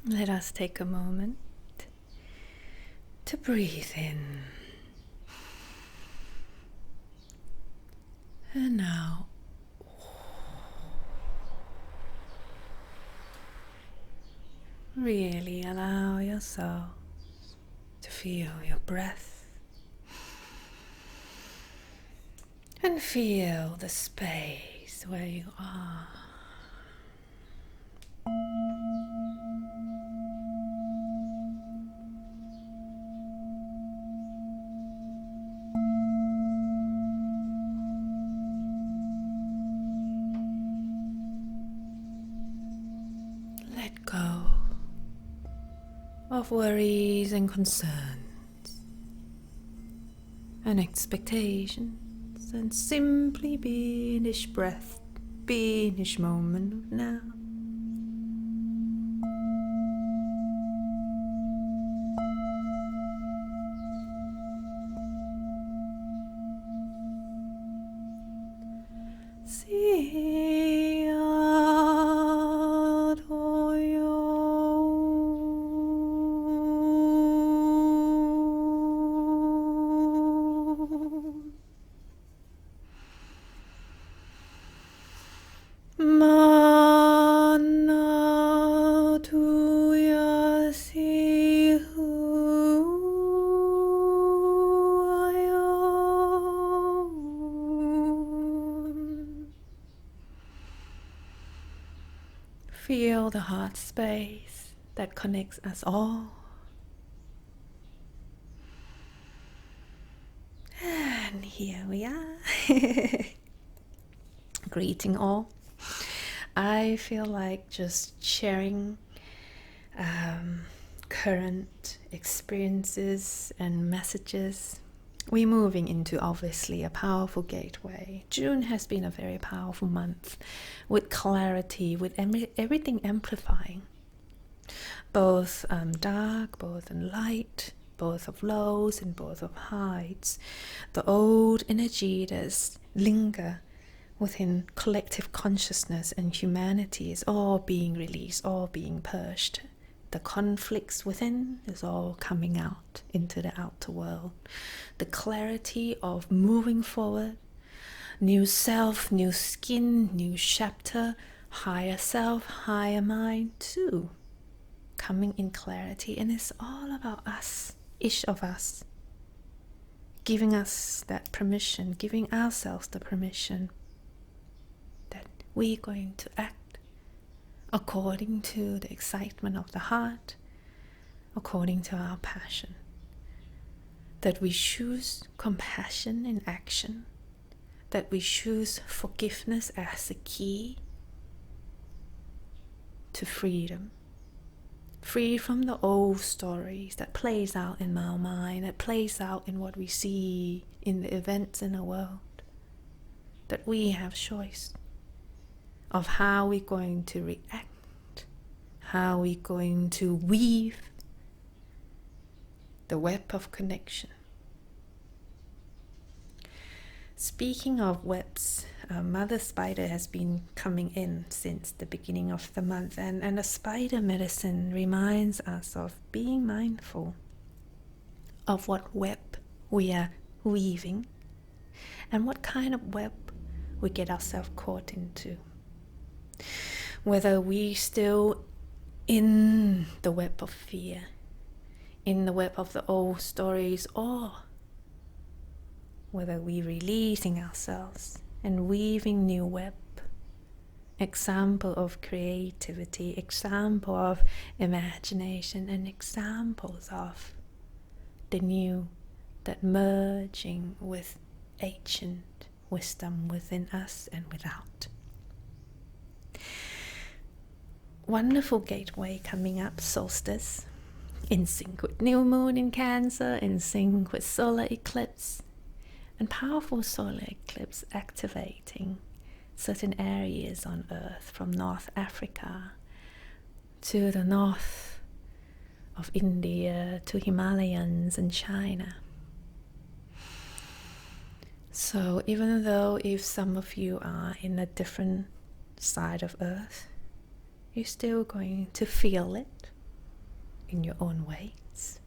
Let us take a moment to breathe in and out. Really allow yourself to feel your breath and feel the space where you are. Let go of worries and concerns and expectations, and simply be in this breath, be in this moment of now. Feel the heart space that connects us all. And here we are. Greeting all. I feel like just sharing current experiences and messages. We're moving into obviously a powerful gateway. June has been a very powerful month with clarity, with everything amplifying. Both dark, both in light, both of lows and both of heights. The old energy that's linger within collective consciousness and humanity is all being released, all being purged. The conflicts within is all coming out into the outer world. The clarity of moving forward, new self, new skin, new chapter, higher self, higher mind too, coming in clarity. And it's all about us, each of us, giving us that permission, giving ourselves the permission that we're going to act according to the excitement of the heart, according to our passion. That we choose compassion in action, that we choose forgiveness as the key to freedom. Free from the old stories that plays out in our mind, that plays out in what we see in the events in the world. That we have choice of how we're going to react, how we're going to weave the web of connection. Speaking of webs, Mother Spider has been coming in since the beginning of the month, and the spider medicine reminds us of being mindful of what web we are weaving and what kind of web we get ourselves caught into. Whether we still in the web of fear, in the web of the old stories, or whether we releasing ourselves and weaving new web. Example of creativity, example of imagination, and examples of the new, that merging with ancient wisdom within us and without. Wonderful gateway coming up, Solstice, in sync with new moon in Cancer, in sync with solar eclipse, and powerful solar eclipse activating certain areas on Earth, from North Africa to the north of India to Himalayas and China. So even though if some of you are in a different side of Earth, you're still going to feel it. in your own ways.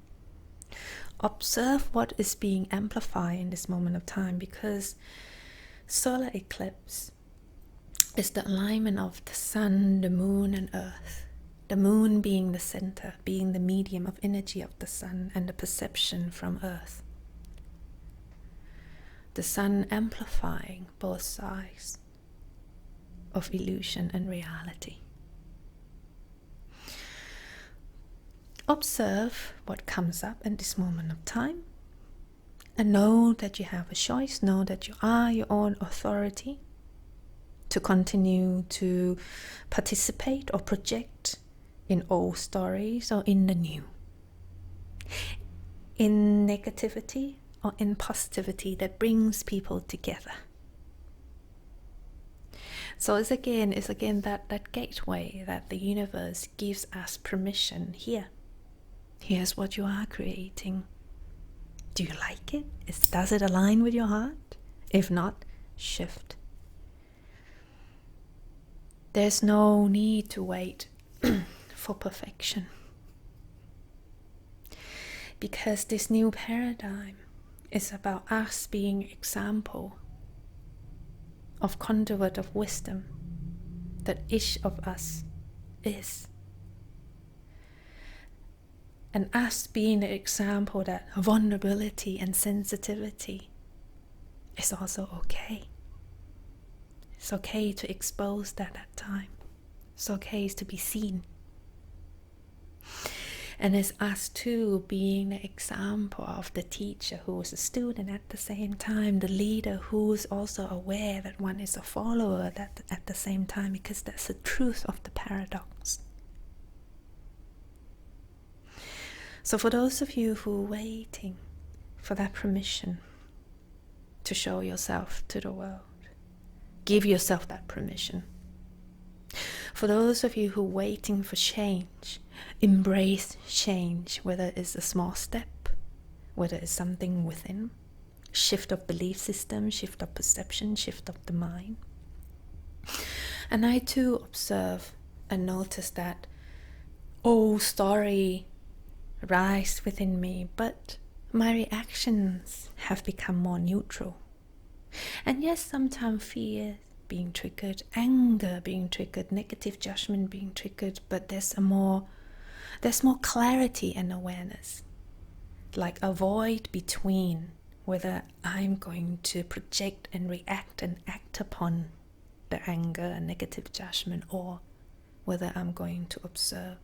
Observe what is being amplified in this moment of time, because solar eclipse is the alignment of the sun, the moon, and earth. The moon being the center, being the medium of energy of the sun, and the perception from earth. The sun amplifying both sides of illusion and reality. Observe what comes up in this moment of time, and know that you have a choice, know that you are your own authority to continue to participate or project in old stories or in the new, in negativity or in positivity that brings people together. So it's again that gateway that the universe gives us permission here. Here's what you are creating. Do you like it? Does it align with your heart? If not, shift. There's no need to wait for perfection. Because this new paradigm is about us being example of conduit of wisdom that each of us is. And us being the example that vulnerability and sensitivity is also okay. It's okay to expose that at time. It's okay to be seen. And it's us too being the example of the teacher who is a student at the same time, the leader who's also aware that one is a follower at the same time, because that's the truth of the paradox. So for those of you who are waiting for that permission to show yourself to the world, give yourself that permission. For those of you who are waiting for change, embrace change, whether it's a small step, whether it's something within, shift of belief system, shift of perception, shift of the mind. And I too observe and notice that old story rise within me, but my reactions have become more neutral. And yes, sometimes fear being triggered, anger being triggered, negative judgment being triggered, but there's more clarity and awareness, like a void between whether I'm going to project and react and act upon the anger and negative judgment, or whether I'm going to observe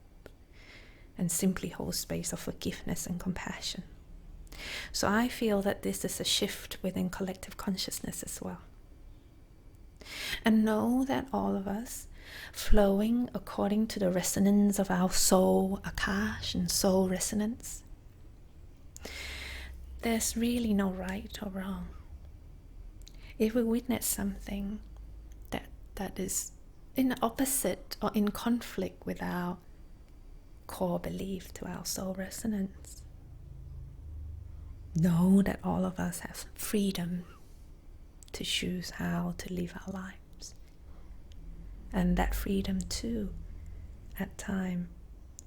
and simply hold space of forgiveness and compassion. So I feel that this is a shift within collective consciousness as well. And know that all of us, flowing according to the resonance of our soul Akash and soul resonance, there's really no right or wrong. If we witness something that is in opposite or in conflict with our core belief to our soul resonance, know that all of us have freedom to choose how to live our lives. And that freedom too, at time,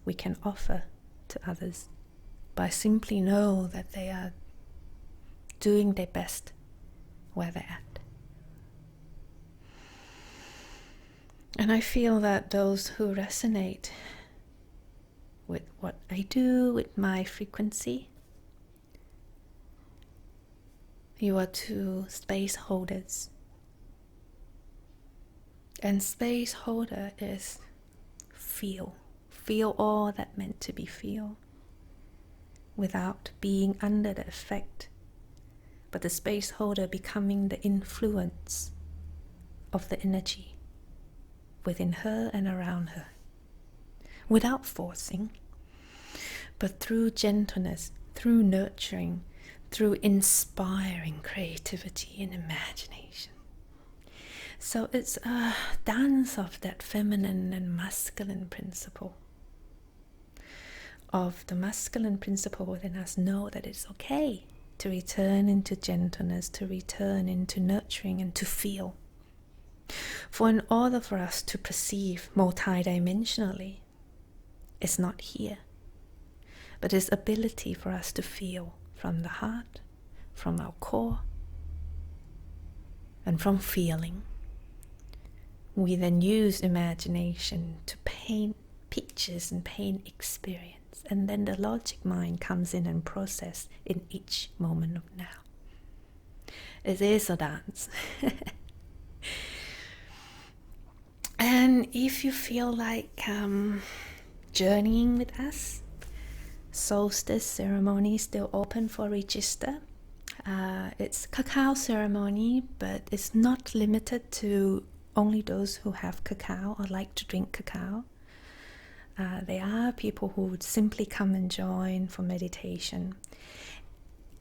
we can offer to others by simply know that they are doing their best where they're at. And I feel that those who resonate with what I do, with my frequency, you are two space holders. And space holder is feel all that meant to be feel, without being under the effect, but the space holder becoming the influence of the energy within her and around her, without forcing, but through gentleness, through nurturing, through inspiring creativity and imagination. So it's a dance of that feminine and masculine principle. Of the masculine principle within us, know that it's okay to return into gentleness, to return into nurturing and to feel. For in order for us to perceive multidimensionally, it's not here. but this ability for us to feel from the heart, from our core, and from feeling. We then use imagination to paint pictures and paint experience, and then the logic mind comes in and process in each moment of now. It is a dance. And if you feel like journeying with us, Solstice ceremony is still open for register. It's cacao ceremony, but it's not limited to only those who have cacao or like to drink cacao. There are people who would simply come and join for meditation.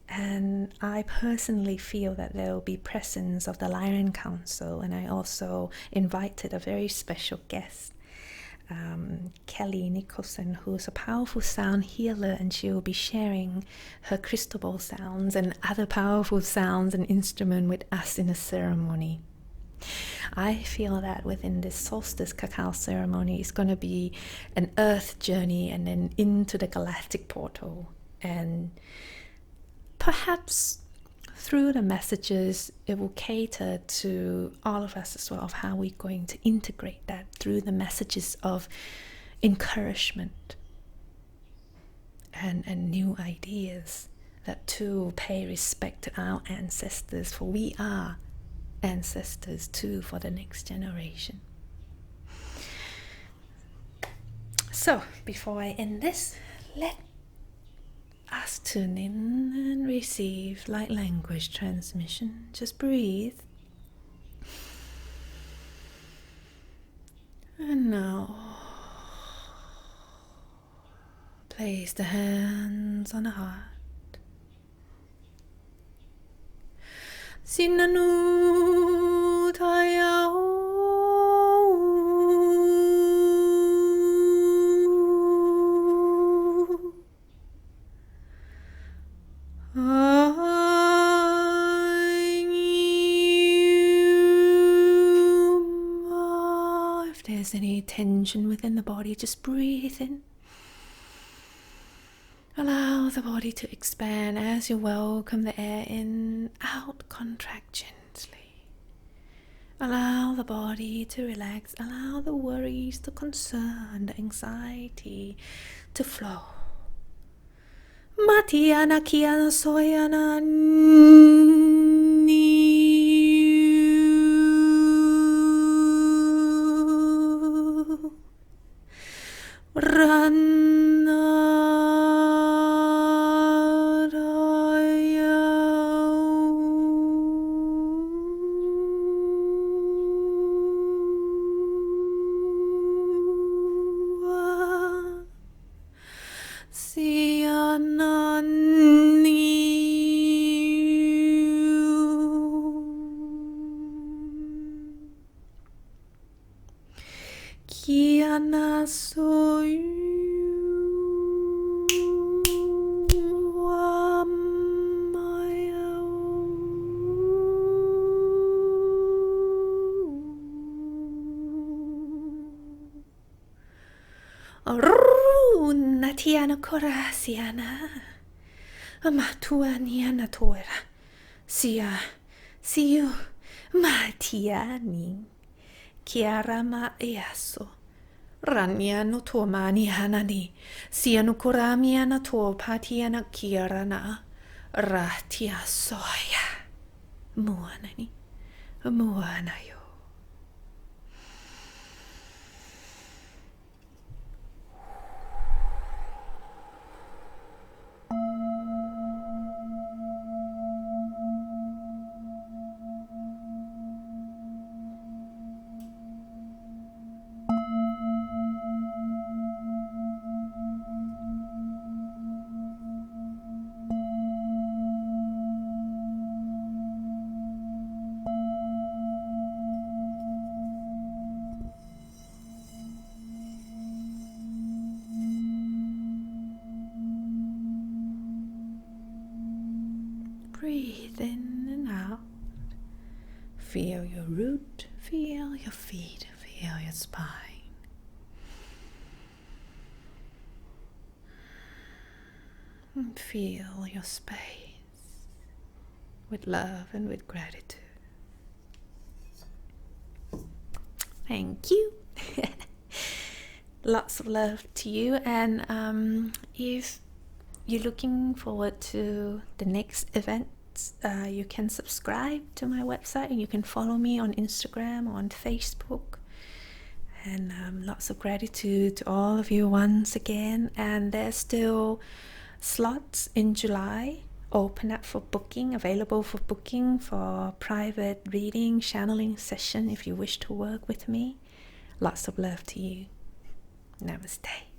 And I personally feel that there will be presence of the Lyran Council, and I also invited a very special guest, Kelly Nicholson, who's a powerful sound healer, and she will be sharing her crystal ball sounds and other powerful sounds and instruments with us in a ceremony. I feel that within this solstice cacao ceremony is going to be an earth journey and then into the galactic portal, and perhaps through the messages it will cater to all of us as well, of how we're going to integrate that through the messages of encouragement and new ideas, that too pay respect to our ancestors, for we are ancestors too for the next generation. So before I end this, let us tune in and receive light language transmission. Just breathe. And now place the hands on the heart. Sinanu Tayao. If there's any tension within the body, just breathe in. Allow the body to expand as you welcome the air in. Out, contract gently. Allow the body to relax. Allow the worries, the concern, the anxiety to flow. Matiana kiana soyana ni Kiana soyu amaya Aruna tiana korasiana Amatuaniana tora Sia Siu Matiani Kiarama easo Ranyano tomani hanani Sianu koramiana to patiana kiarana Ratia soya Muanani Muanayo. Breathe in and out. Feel your root, feel your feet, feel your spine. And feel your space with love and with gratitude. Thank you. Lots of love to you. And if you're looking forward to the next event, you can subscribe to my website and you can follow me on Instagram or on Facebook. And lots of gratitude to all of you once again. And there's still slots in July open up for booking, available for booking for private reading, channeling session if you wish to work with me. Lots of love to you. Namaste.